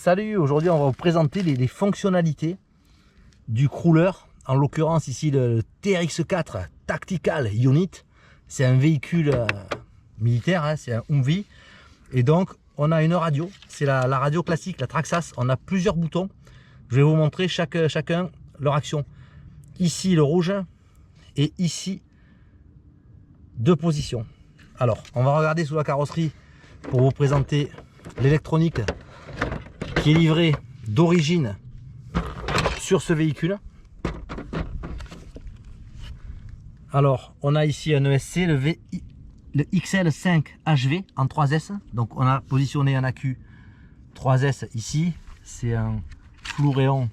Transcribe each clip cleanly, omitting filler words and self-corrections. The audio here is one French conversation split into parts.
Salut, aujourd'hui on va vous présenter les fonctionnalités du cruller, en l'occurrence ici le TRX4 Tactical Unit. C'est un véhicule militaire, hein, c'est un Humvee. Et donc on a une radio, c'est la radio classique, la Traxxas. On a plusieurs boutons, je vais vous montrer chacun leur action. Ici le rouge et ici deux positions. Alors on va regarder sous la carrosserie pour vous présenter l'électronique qui est livrée d'origine sur ce véhicule. Alors on a ici un ESC, le XL5HV en 3S. Donc on a positionné un accu 3S ici, c'est un Flouréon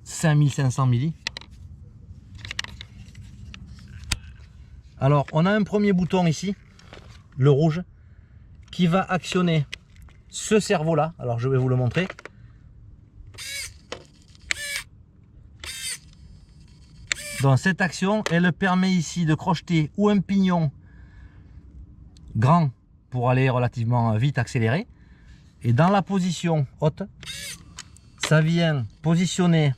5500 milli. Alors on a un premier bouton ici, le rouge, qui va actionner ce cerveau là. Alors je vais vous le montrer. Donc cette action, elle permet ici de crocheter ou un pignon grand pour aller relativement vite accélérer, et dans la position haute, ça vient positionner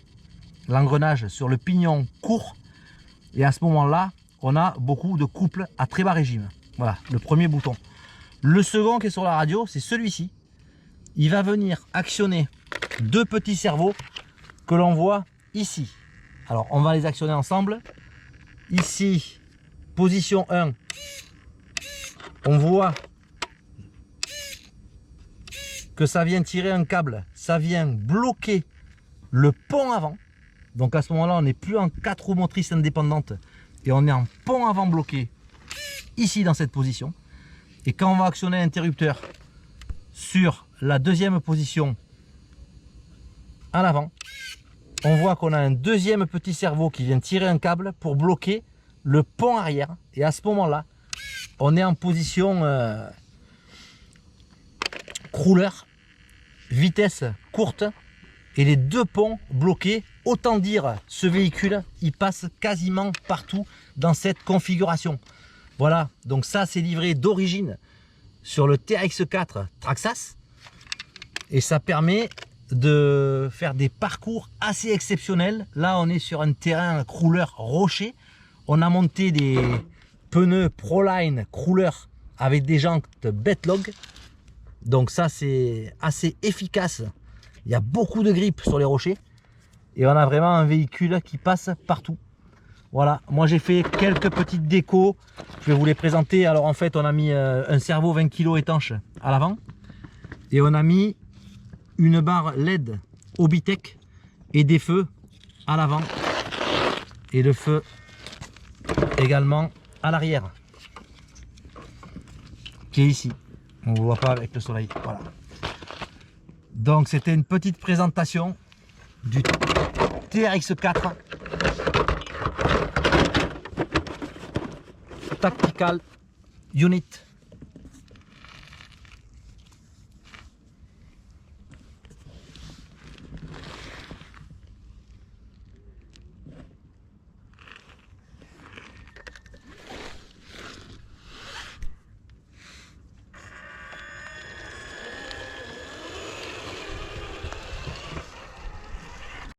l'engrenage sur le pignon court, et à ce moment là on a beaucoup de couples à très bas régime. Voilà le premier bouton. Le second qui est sur la radio, c'est celui-ci. Il va venir actionner deux petits cerveaux que l'on voit ici. Alors on va les actionner ensemble. Ici, position 1, on voit que ça vient tirer un câble, ça vient bloquer le pont avant. Donc à ce moment là on n'est plus en 4 roues motrices indépendantes et on est en pont avant bloqué ici dans cette position. Et quand on va actionner l'interrupteur sur la deuxième position à l'avant, on voit qu'on a un deuxième petit cerveau qui vient tirer un câble pour bloquer le pont arrière. Et à ce moment là on est en position cruller, vitesse courte, et les deux ponts bloqués. Autant dire, ce véhicule il passe quasiment partout dans cette configuration. Voilà, donc ça c'est livré d'origine sur le TRX4 Traxxas, et ça permet de faire des parcours assez exceptionnels. Là on est sur un terrain cruller rocher, on a monté des pneus Proline cruller avec des jantes Betlog, donc ça c'est assez efficace, il y a beaucoup de grippe sur les rochers et on a vraiment un véhicule qui passe partout. Voilà, moi j'ai fait quelques petites décos, je vais vous les présenter. Alors en fait on a mis un cerveau 20 kg étanche à l'avant, et on a mis une barre LED Obitech et des feux à l'avant, et le feu également à l'arrière qui est ici, on ne voit pas avec le soleil. Voilà, donc c'était une petite présentation du TRX4 Tactical Unit.